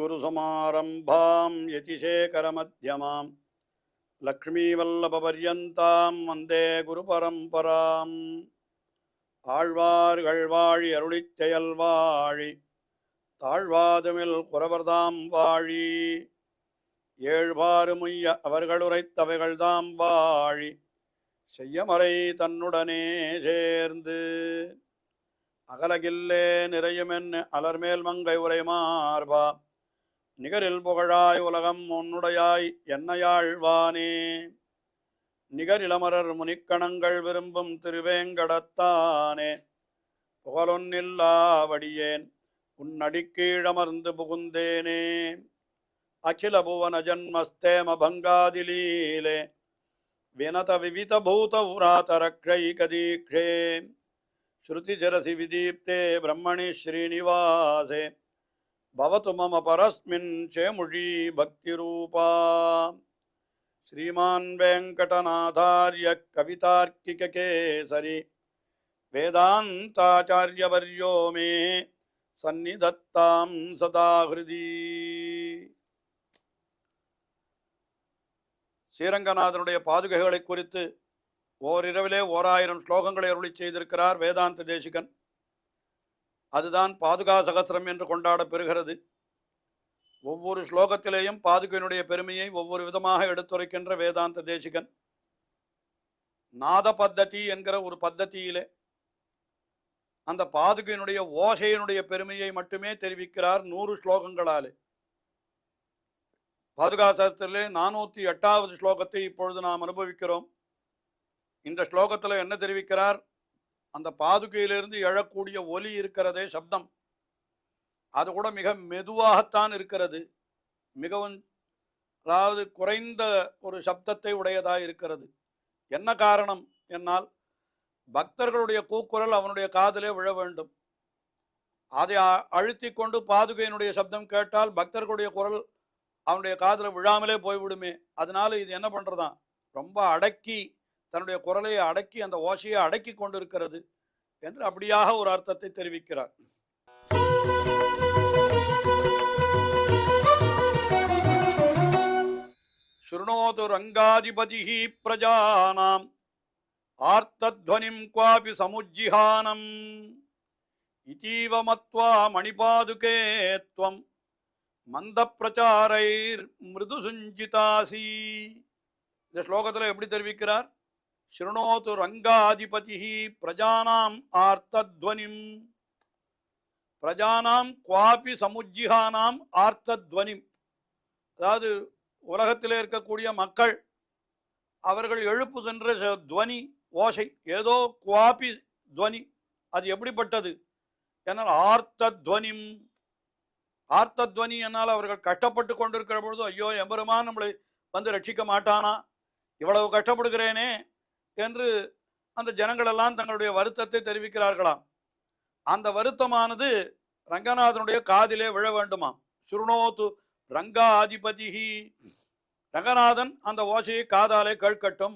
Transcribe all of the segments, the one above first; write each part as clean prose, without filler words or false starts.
अस्मद्गुरुसमारम्भां यतिशेखरमध्यमां लक्ष्मीवल्लभपर्यन्तां वन्दे गुरुपरम्पराम् ஆழ்வார்கள் வாழி அருளிச் செயல் வாழி தாழ்வாதுமில் குறவர்தாம் வாழி ஏழ்பாறு முய்ய அவர்கள் உரைத்தவைகள்தாம் வாழி செய்யமறை தன்னுடனே சேர்ந்து அகலகில்லே நிறையுமென்னு அலர்மேல் மங்கை உரை மார்பா நிகரில் புகழாய் உலகம் உன்னுடையாய் என்னையாழ்வானே நிகரிலமரர் முனிக்கணங்கள் விரும்பும் திருவேங்கடத்தானே புகழொன்னில்லாவடியேன் உன்னடிக்கீழமர்ந்து புகுந்தேனே அகில புவன ஜன்மஸ்தேம பங்காதிலீலே வினத விவித பூத உராதரக்ஷைகதீக்ஷே ஸ்ருதிஜரசி விதீப்தே பிரம்மணி ஸ்ரீனிவாசே பவது மம பரஸ்மின் சேமுழி பக்திரூபா श्रीमान् वेङ्कटनाथार्य कवितार्किककेसरी वेदान्ताचार्यवर्यो मे सन्निधत्तां सदा हृदि ஸ்ரீரங்கநாதனுடைய பாதுகைகளை குறித்து ஓரிரவிலே 1000 ஸ்லோகங்களை அருளி செய்திருக்கிறார் வேதாந்த தேசிகன். அதுதான் பாதுகா சகஸ்ரம் என்று கொண்டாடப் பெறுகிறது. ஒவ்வொரு ஸ்லோகத்திலேயும் பாதுகையினுடைய பெருமையை ஒவ்வொரு விதமாக எடுத்துரைக்கின்ற வேதாந்த தேசிகன் நாத பத்ததி என்கிற ஒரு பத்ததியிலே அந்த பாதுகையினுடைய ஓசையினுடைய பெருமையை மட்டுமே தெரிவிக்கிறார் 100 ஸ்லோகங்களாலே. பாதுகாசத்திலே 408வது ஸ்லோகத்தை இப்பொழுது நாம் அனுபவிக்கிறோம். இந்த ஸ்லோகத்தில் என்ன தெரிவிக்கிறார்? அந்த பாதுகையிலிருந்து எழக்கூடிய ஒலி இருக்கிறதே, சப்தம், அது கூட மிக மெதுவாகத்தான் இருக்கிறது. மிகவும் அதாவது குறைந்த ஒரு சப்தத்தை உடையதாக இருக்கிறது. என்ன காரணம் என்னால் பக்தர்களுடைய கூக்குரல் அவனுடைய காதிலே விழ வேண்டும். அதை அழுத்தி கொண்டு பாதுகையினுடைய சப்தம் கேட்டால் பக்தர்களுடைய குரல் அவனுடைய காதில் விழாமலே போய்விடுமே. அதனால இது என்ன பண்றதான், ரொம்ப அடக்கி தன்னுடைய குரலை அடக்கி அந்த ஓசையை அடக்கி கொண்டிருக்கிறது என்று அப்படியாக ஒரு அர்த்தத்தை தெரிவிக்கிறார். शृणोतु रंगाधिपतिः प्रजानाम् आर्तध्वनिं क्वापि समुज्जिहानम् इतीव मत्वा मणिपादुके त्वं मन्दप्रचारैर् मृदुसुञ्जितासि. இந்த ஸ்லோகத்தில் எப்படி தெரிவிக்கிறார்? शृणोतु रंगाधिपतिः प्रजानाम् आर्तध्वनिं प्रजानां क्वापि समुज्जिहानां आर्तध्वनिं, அதாவது உலகத்திலே இருக்கக்கூடிய மக்கள் அவர்கள் எழுப்புகின்ற துவனி ஓசை ஏதோ குவாபி துவனி, அது எப்படிப்பட்டது என்னால் ஆர்த்தத்வனிம். ஆர்த்தத்வனி என்னால் அவர்கள் கஷ்டப்பட்டு கொண்டிருக்கிற பொழுது ஐயோ எம்பெருமான் நம்மளை வந்து ரட்சிக்க மாட்டானா, இவ்வளவு கஷ்டப்படுகிறேனே என்று அந்த ஜனங்களெல்லாம் தங்களுடைய வருத்தத்தை தெரிவிக்கிறார்களாம். அந்த வருத்தமானது ரங்கநாதனுடைய காதிலே விழ வேண்டுமாம். சுருணோத்து ரங்காதிபதிஹி, ரங்கநாதன் அந்த ஓசையை காதாலே கேட்கட்டும்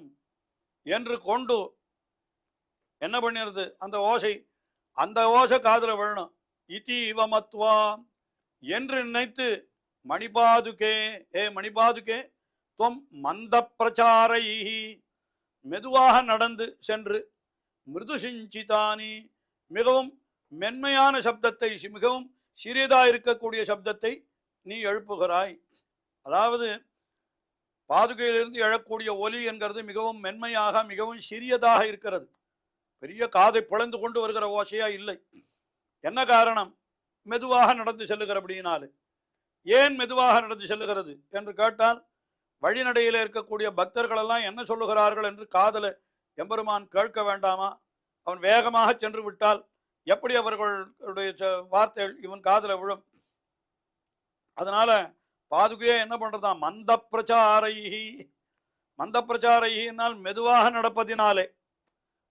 என்று கொண்டு என்ன பண்ணிருது, அந்த ஓசை காதில் விழணும். இதி இவமத்வா என்று நினைத்து மணிபாதுகே, ஏ மணிபாதுகே, துவம் மந்த பிரச்சாரைஹி, மெதுவாக நடந்து சென்று மிருதுசிஞ்சிதானி, மிகவும் மென்மையான சப்தத்தை, மிகவும் சிறியதாக இருக்கக்கூடிய சப்தத்தை நீ எழுப்புகிறாய். அதாவது பாதுகையிலிருந்து எழக்கூடிய ஒலி என்கிறது மிகவும் மென்மையாக மிகவும் சிறியதாக இருக்கிறது. பெரிய காதை பிளந்து கொண்டு வருகிற ஓசையா இல்லை. என்ன காரணம்? மெதுவாக நடந்து செல்லுகிறபடியினாலே. ஏன் மெதுவாக நடந்து செல்லுகிறது என்று கேட்டால், வழிநடையில் இருக்கக்கூடிய பக்தர்கள் எல்லாம் என்ன சொல்லுகிறார்கள் என்று காதல எம்பெருமான் கேட்க வேண்டாமா? அவன் வேகமாக சென்று விட்டால் எப்படி அவர்களுடைய வார்த்தைகள் இவன் காதல விழும்? அதனால பாதுகையே என்ன பண்றதா, மந்த பிரச்சாரைஹி, மந்த பிரச்சாரைஹினால் மெதுவாக நடப்பதினாலே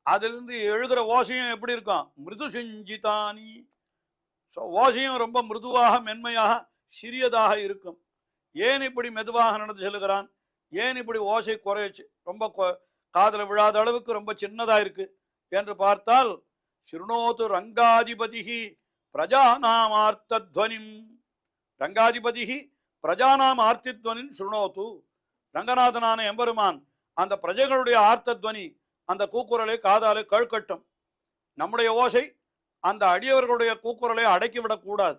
அதிலிருந்து எழுதுகிற ஓசையும் எப்படி இருக்கும், மிருது செஞ்சிதானி, ஓசையும் ரொம்ப மிருதுவாக மென்மையாக சிறியதாக இருக்கும். ஏன் இப்படி மெதுவாக நடந்து செல்லுகிறான்? ஏன் இப்படி ஓசை குறைச்சு ரொம்ப காதல விழாத அளவுக்கு ரொம்ப சின்னதா இருக்கு என்று பார்த்தால், ஸ்ருணோது ரங்காதிபதிஹி பிரஜாநாமார்த்தத்வனிம், ரங்காதிபதிகி பிரஜானாம் ஆர்த்தித்வனின் சுருணோத்து. ரங்கநாதனான எம்பெருமான் அந்த பிரஜைகளுடைய ஆர்த்தத்வனி, அந்த கூக்குரலை காதாலே கேட்கட்டும். நம்முடைய ஓசை அந்த அடியவர்களுடைய கூக்குரலை அடக்கிவிடக் கூடாது.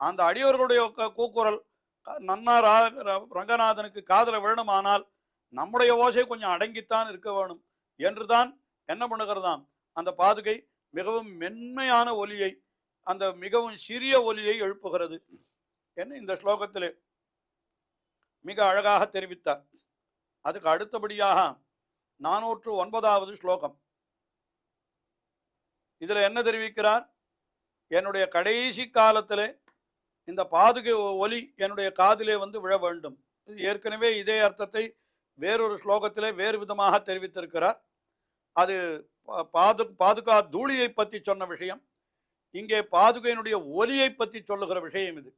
அந்த அடியவர்களுடைய கூக்குரல் நன்னா ரங்கநாதனுக்கு காதல விழணுமானால் நம்முடைய ஓசை கொஞ்சம் அடங்கித்தான் இருக்க வேணும் என்றுதான் என்ன பண்ணுகிறதாம். அந்த பாதுகை மிகவும் மென்மையான ஒலியை, அந்த மிகவும் சிறிய ஒலியை எழுப்புகிறது என்று இந்த ஸ்லோகத்திலே மிக அழகாக தெரிவித்தார். அதுக்கு அடுத்தபடியாக 409வது ஸ்லோகம். இதுல என்ன தெரிவிக்கிறார்? என்னுடைய கடைசி காலத்திலே இந்த பாதுகை ஒலி என்னுடைய காதிலே வந்து விழ வேண்டும். ஏற்கனவே இதே அர்த்தத்தை வேறொரு ஸ்லோகத்திலே வேறு விதமாக தெரிவித்திருக்கிறார். அது பாதுகா தூளியை பற்றி சொன்ன விஷயம். இங்கே பாதுகையினுடைய ஒலியை பற்றி சொல்லுகிற விஷயம் இது.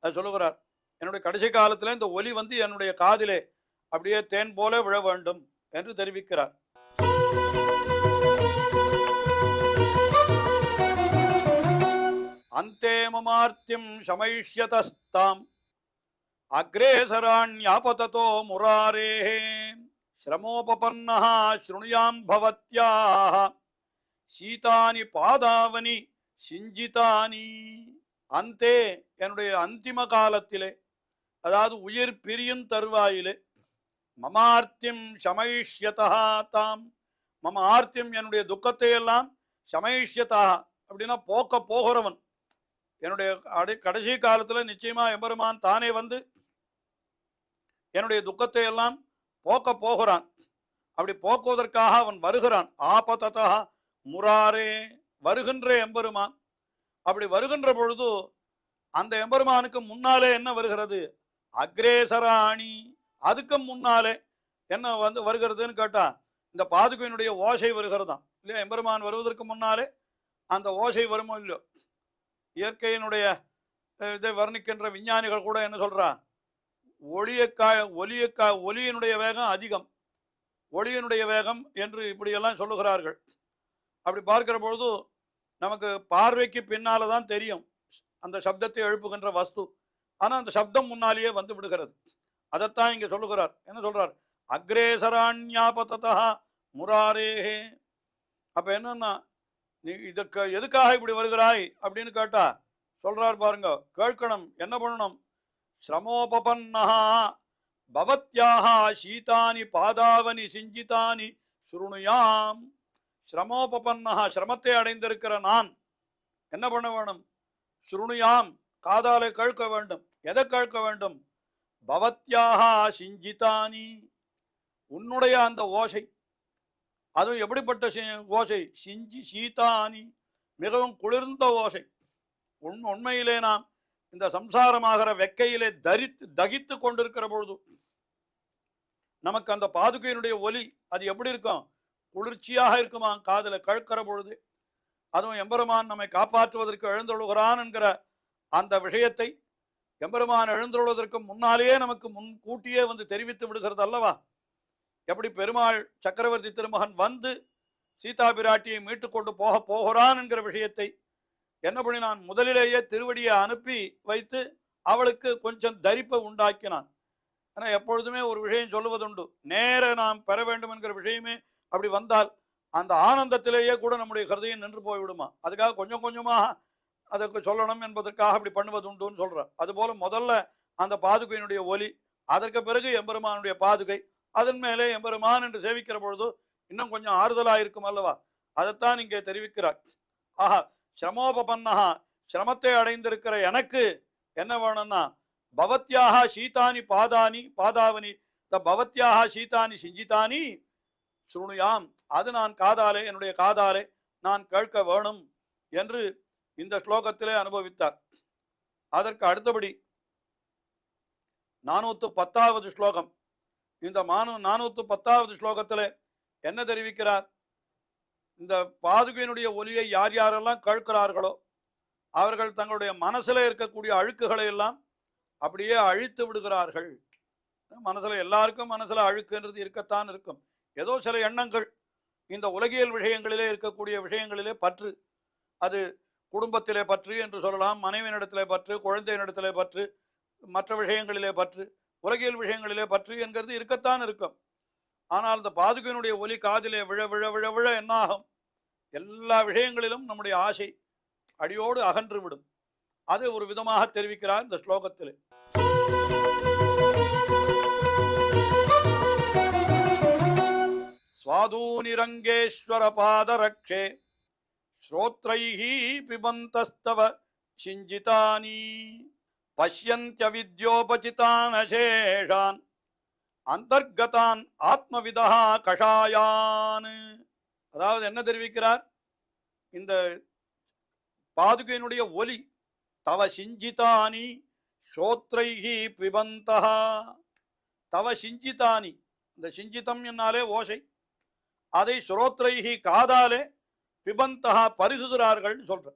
அது சொல்லுகிறார், என்னுடைய கடைசி காலத்தில் இந்த ஒலி வந்து என்னுடைய காதிலே அப்படியே தேன் போல விழ வேண்டும் என்று தெரிவிக்கிறார். அந்தே மமார்த்தியம் சமைஷ்யதஸ்தாம் அக்ரேசராண்யாபததோ முராரேஹே ஸ்ரமோபபன்னஹ ஸ்ருணுயாம் பவத்யாஹ சீதானி பாதாவனி சிஞ்சிதானி. அந்தே என்னுடைய அந்திம காலத்திலே, அதாவது உயிர் பிரியும் தருவாயிலே, மமார்த்தியம் சமைஷ்யதா தாம், மம ஆர்த்தியம் என்னுடைய துக்கத்தை எல்லாம், சமைஷ்யதா அப்படின்னா போக்க போகிறவன், என்னுடைய கடைசி காலத்தில் நிச்சயமா எம்பெருமான் தானே வந்து என்னுடைய துக்கத்தை எல்லாம் போக்க போகிறான். அப்படி போக்குவதற்காக அவன் வருகிறான். ஆபததா முராரே, வருகின்ற எம்பெருமான். அப்படி வருகின்ற பொழுது அந்த எம்பெருமானுக்கு முன்னாலே என்ன வருகிறது? அக்ரேசராணி, அதுக்கு முன்னாலே என்ன வந்து வருகிறதுன்னு கேட்டா இந்த பாதுகையினுடைய ஓசை வருகிறதாம் இல்லையா? எம்பெருமான் வருவதற்கு முன்னாலே அந்த ஓசை வருமோ இல்லையோ? இயற்கையினுடைய இதை வர்ணிக்கின்ற விஞ்ஞானிகள் கூட என்ன சொல்றா, ஒலியினுடைய வேகம் அதிகம், ஒளியினுடைய வேகம் என்று இப்படியெல்லாம் சொல்லுகிறார்கள். அப்படி பார்க்கிற பொழுது நமக்கு பார்வைக்கு பின்னால தான் தெரியும் அந்த சப்தத்தை எழுப்புகின்ற வஸ்து. ஆனா அந்த சப்தம் முன்னாலேயே வந்து விடுகிறது. அதைத்தான் இங்க சொல்லுகிறார். என்ன சொல்றார்? அக்ரேசராண்யாபததா முராரேஹே. அப்ப என்னன்னா, நீ இதுக்கு எதுக்காக இப்படி வருகிறாய் அப்படின்னு கேட்டா சொல்றார் பாருங்க, கேட்கணும். என்ன பண்ணணும்? ஸ்ரமோபபன்னஹா பவத்யாஹா சீதானி பாதாவனி சிஞ்சிதானி சுருணுயாம். ஸ்ரமோபபன்னஹா, சிரமத்தை அடைந்திருக்கிற நான் என்ன பண்ண வேணும்? சுருணுயாம், காதாலை கேட்க வேண்டும். எதை கேட்க வேண்டும்? பவத்யாஹா சிஞ்சிதானி, உன்னுடைய அந்த ஓசை. அதுவும் எப்படிப்பட்ட ஓசை? சிஞ்சி சீதானி, மிகவும் குளிர்ந்த ஓசை. உண்மையிலே நாம் இந்த சம்சாரமாகிற வெக்கையிலே தகித்து கொண்டிருக்கிற பொழுது நமக்கு அந்த பாதுகையினுடைய ஒலி அது எப்படி இருக்கும்? குளிர்ச்சியாக இருக்குமா காதல கேட்கிற பொழுது. அதுவும் எம்பெருமான் நம்மை காப்பாற்றுவதற்கு எழுந்தொழுகிறான் என்கிற அந்த விஷயத்தை எம்பெருமான் எழுந்தொழுவதற்கு முன்னாலேயே நமக்கு முன்கூட்டியே வந்து தெரிவித்து விடுகிறது அல்லவா? எப்படி பெருமாள் சக்கரவர்த்தி திருமகன் வந்து சீதா பிராட்டியை மீட்டு கொண்டு போகிறான் என்கிற விஷயத்தை என்ன பண்ணினான்? முதலிலேயே திருவடியை அனுப்பி வைத்து அவளுக்கு கொஞ்சம் தரிப்பை உண்டாக்கினான். ஆனா எப்பொழுதுமே ஒரு விஷயம் சொல்லுவதுண்டு, நேர நாம் பெற வேண்டும் என்கிற விஷயமே அப்படி வந்தால் அந்த ஆனந்தத்திலேயே கூட நம்முடைய ஹிருதயம் நின்று போய்விடுமா. அதுக்காக கொஞ்சம் கொஞ்சமாக அதற்கு சொல்லணும் என்பதற்காக அப்படி பண்ணுவது உண்டுன்னு சொல்றார். அதுபோல முதல்ல அந்த பாதுகையினுடைய ஒலி, அதற்கு பிறகு எம்பெருமானுடைய பாதுகை, அதன் மேலே எம்பெருமான் என்று சேவிக்கிற பொழுது இன்னும் கொஞ்சம் ஆறுதலா இருக்கும் அல்லவா? அதைத்தான் இங்கே தெரிவிக்கிறார். ஆஹா, ஸ்ரமோபபன்னஹா, சிரமத்தை அடைந்திருக்கிற எனக்கு என்ன வேணும்னா, பவத்யாஹா சீதானி பாதாவனி பவத்யாஹா சீதானி சிஞ்சிதானி சுருணுயாம், அது நான் காதாலே, என்னுடைய காதாலே நான் கேட்க வேணும் என்று இந்த ஸ்லோகத்திலே அனுபவித்தார். அதற்கு அடுத்தபடி 410வது ஸ்லோகம். இந்த 410வது ஸ்லோகத்திலே என்ன தெரிவிக்கிறார்? இந்த பாதுகையினுடைய ஒலியை யார் யாரெல்லாம் கேட்கிறார்களோ அவர்கள் தங்களுடைய மனசுல இருக்கக்கூடிய அழுக்குகளை எல்லாம் அப்படியே அழித்து விடுகிறார்கள். மனசுல எல்லாருக்கும் மனசுல அழுக்குன்றது இருக்கத்தான் இருக்கும். ஏதோ சில எண்ணங்கள், இந்த உலகியல் விஷயங்களிலே இருக்கக்கூடிய விஷயங்களிலே பற்று, அது குடும்பத்திலே பற்று என்று சொல்லலாம், மனைவியினிடத்திலே பற்று, குழந்தையினிடத்திலே பற்று, மற்ற விஷயங்களிலே பற்று, உலகியல் விஷயங்களிலே பற்று என்கிறது இருக்கத்தான் இருக்கும். ஆனால் இந்த பாதுகையினுடைய ஒலி காதிலே விழ விழ விழ விழ என்ன ஆகும்? எல்லா விஷயங்களிலும் நம்முடைய ஆசை அடியோடு அகன்று விடும். அது ஒரு விதமாக தெரிவிக்கிறார் இந்த ஸ்லோகத்தில். ஸ்வாதூனிரங்கேஸ்வர பாதரக்ஷே ஸ்ரோத்ரைஹி பிபந்தஸ்தவ சிஞ்சிதானி பஷ்யந்த்யவித்யோபசிதான் அசேஷான் அந்தர்கதான் ஆத்மவிதா கஷாயான். அதாவது என்ன தெரிவிக்கிறார்? இந்த பாதுகையினுடைய ஒலி தவ சிஞ்சிதானி ஸ்ரோத்ரைஹி பிபந்தா. தவ சிஞ்சிதானி, இந்த சிஞ்சிதம் என்னாலே ஓசை, அதை ஸ்ரோத்ரைஹி காதாலே பிபந்தா பருகுகிறார்கள் சொல்ற.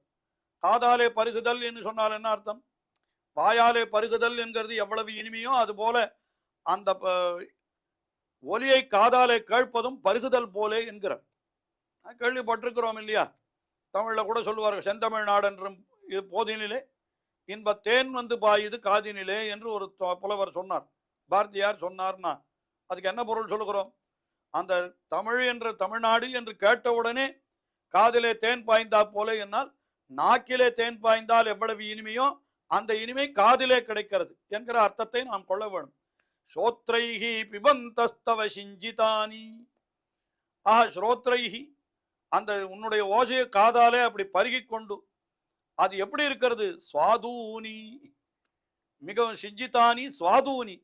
காதாலே பருகுதல் என்று சொன்னால் என்ன அர்த்தம்? வாயாலே பருகுதல் என்கிறது எவ்வளவு இனிமையோ அதுபோல அந்த ஒலியை காதாலே கேட்பதும் பருகுதல் போலே என்கிறார். கேள்விப்பட்டிருக்கிறோம் இல்லையா? தமிழ்ல கூட சொல்லுவார்கள், செந்தமிழ் நாடென்றும் போதினிலே இன்ப தேன் வந்து பாயுது காதினிலே என்று ஒரு புலவர் சொன்னார், பாரதியார் சொன்னார்னா அதுக்கு என்ன பொருள் சொல்லுகிறோம்? அந்த தமிழ் என்ற தமிழ்நாடு என்று கேட்டவுடனே காதிலே தேன் பாய்ந்தா போல என்னால் நாக்கிலே தேன் பாய்ந்தால் எவ்வளவு இனிமையோ அந்த இனிமை காதிலே கிடைக்கிறது என்கிற அர்த்தத்தை நாம் கொள்ள வேணும். ஸ்ரோத்ரைஹி பிபந்தஸ்தவ சிஞ்சிதானி. ஆஹா, ஸ்ரோத்ரைஹி, அந்த உன்னுடைய ஓசையை காதாலே அப்படி பருகி கொண்டு அது எப்படி இருக்கிறது? சுவாதூனி, மிகவும் சிஞ்சிதானி சுவாதூனி,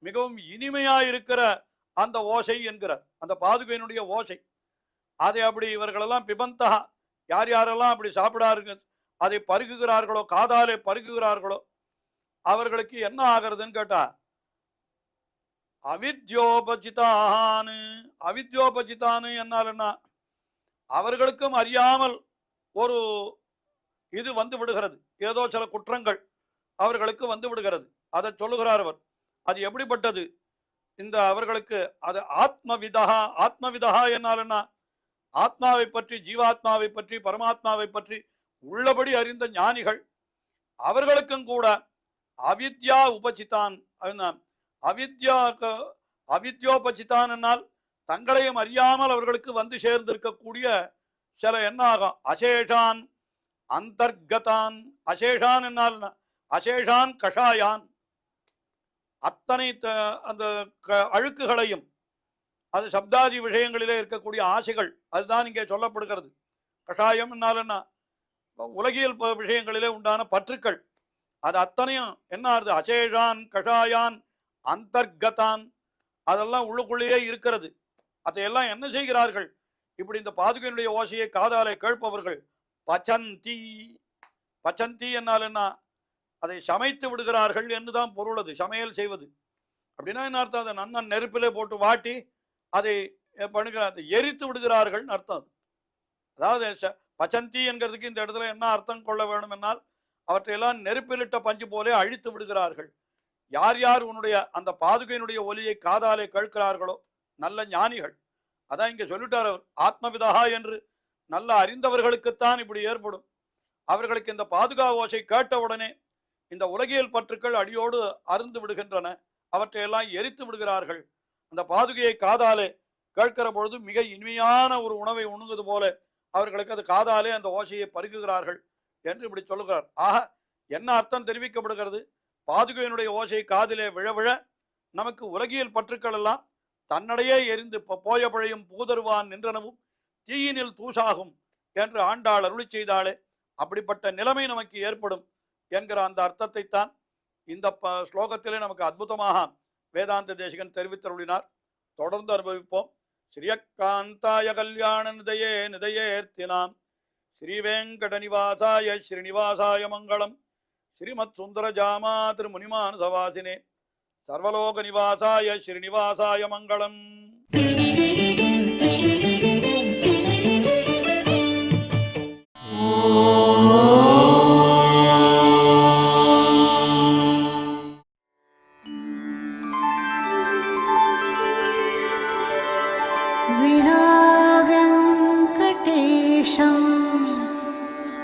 மிகவும் இனிமையாயிருக்கிற அந்த ஓசை என்கிறார். அந்த பாதுகையினுடைய ஓசை அதை அப்படி இவர்களெல்லாம் பிபந்தா, யார் யாரெல்லாம் அப்படி சாப்பிடார்கள், அதை பருகுகிறார்களோ, காதாலே பருகுகிறார்களோ, அவர்களுக்கு என்ன ஆகிறதுன்னு கேட்டா அவித்யோபசிதானு. அவித்யோபசிதானு என்னால் என்ன? அவர்களுக்கும் அறியாமல் ஒரு இது வந்து விடுகிறது, ஏதோ சில குற்றங்கள் அவர்களுக்கு வந்து விடுகிறது. அதை சொல்லுகிறார் அவர். அது எப்படிப்பட்டது? இந்த அவர்களுக்கு அது ஆத்மவிதா. ஆத்மவிதா என்னால் என்ன? ஆத்மாவை பற்றி, ஜீவாத்மாவை பற்றி, பரமாத்மாவை பற்றி உள்ளபடி அறிந்த ஞானிகள், அவர்களுக்கும் கூட அவித்யா உபசிதான். அவித்யோபசிதான் என்னால் தங்களையும் அறியாமல் அவர்களுக்கு வந்து சேர்ந்திருக்கக்கூடிய சில என்ன ஆகும்? அசேஷான் அந்தர்கதான். அசேஷான் என்னால் அசேஷான் கஷாயான், அத்தனை அந்த அழுக்குகளையும், அது சப்தாதி விஷயங்களிலே இருக்கக்கூடிய ஆசைகள், அதுதான் இங்கே சொல்லப்படுகிறது. கஷாயம் என்னால் என்ன? உலகியல் விஷயங்களிலே உண்டான பற்றுக்கள், அது அத்தனையும் என்ன ஆகுது? அசேஷான் கஷாயான் அந்தர்கதான், அதெல்லாம் உள்ளுக்குள்ளேயே இருக்கிறது. அதையெல்லாம் என்ன செய்கிறார்கள்? இப்படி இந்த பாதுகையினுடைய ஓசையை காதாலே கேட்பவர்கள் பச்சந்தி. பச்சந்தி என்னால் என்ன? அதை சமைத்து விடுகிறார்கள் என்றுதான் பொருள். அது சமையல் செய்வது அப்படின்னா என்ன அர்த்தம்? அதை நன்னன் நெருப்பிலே போட்டு வாட்டி அதை பண்ணுகிறார், எரித்து விடுகிறார்கள் அர்த்தம். அதாவது பச்சந்தி என்கிறதுக்கு இந்த இடத்துல என்ன அர்த்தம் கொள்ள வேண்டும் என்னால், அவற்றையெல்லாம் நெருப்பிலிட்ட பஞ்சு போலே அழித்து விடுகிறார்கள். யார் யார் உன்னுடைய அந்த பாதுகையினுடைய ஒலியை காதாலே கேட்கிறார்களோ, நல்ல ஞானிகள். அதான் இங்க சொல்லிட்டார் அவர், ஆத்மவிதா என்று நல்ல அறிந்தவர்களுக்குத்தான் இப்படி ஏற்படும். அவர்களுக்கு இந்த பாதுகா ஓசை கேட்டவுடனே இந்த உலகியல் பற்றுக்கள் அடியோடு அருந்து விடுகின்றன, அவற்றையெல்லாம் எரித்து விடுகிறார்கள். அந்த பாதுகையை காதாலே கேட்கிற பொழுது மிக இனிமையான ஒரு உணவை உண்ணுவது போல அவர்களுக்கு அது காதாலே அந்த ஓசையை பருகுகிறார்கள் என்று இப்படி சொல்லுகிறார். ஆக என்ன அர்த்தம் தெரிவிக்கப்படுகிறது? பாதுகையினுடைய ஓசை காதிலே விழ விழ நமக்கு உலகியல் பற்றுக்கள் எல்லாம் தன்னடையே எரிந்து போய பழையும் பூதருவான் நின்றனவும் தீயினில் தூசாகும் என்று ஆண்டாள் அருளி செய்தாளே, அப்படிப்பட்ட நிலைமை நமக்கு ஏற்படும் என்கிற அந்த அர்த்தத்தை தான் இந்த ஸ்லோகத்திலே நமக்கு அற்புதமாக வேதாந்த தேசிகன் தெரிவித்தருளினார். தொடர்ந்து அனுபவிப்போம். ஸ்ரீயக்காந்தாய கல்யாண நிதையே நிதையேர்த்தினாம் ஸ்ரீவேங்கட நிவாசாய ஸ்ரீனிவாசாய மங்களம். ஸ்ரீமத் சுந்தர ஜாமா திருமுனிமான சவாசினே சர்வலோக நிவாசாய ஸ்ரீனிவாசாய மங்களம்.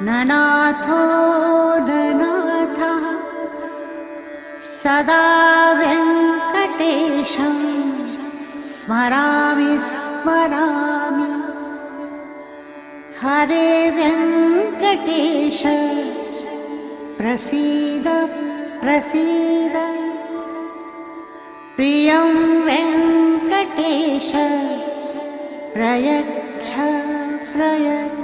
ननाथो ननाथः सदा वेङ्कटेशं स्मरामि स्मरामि। हरे वेङ्कटेश प्रसीद प्रसीद। प्रियं वेङ्कटेश प्रयच्छ प्रयच्छ।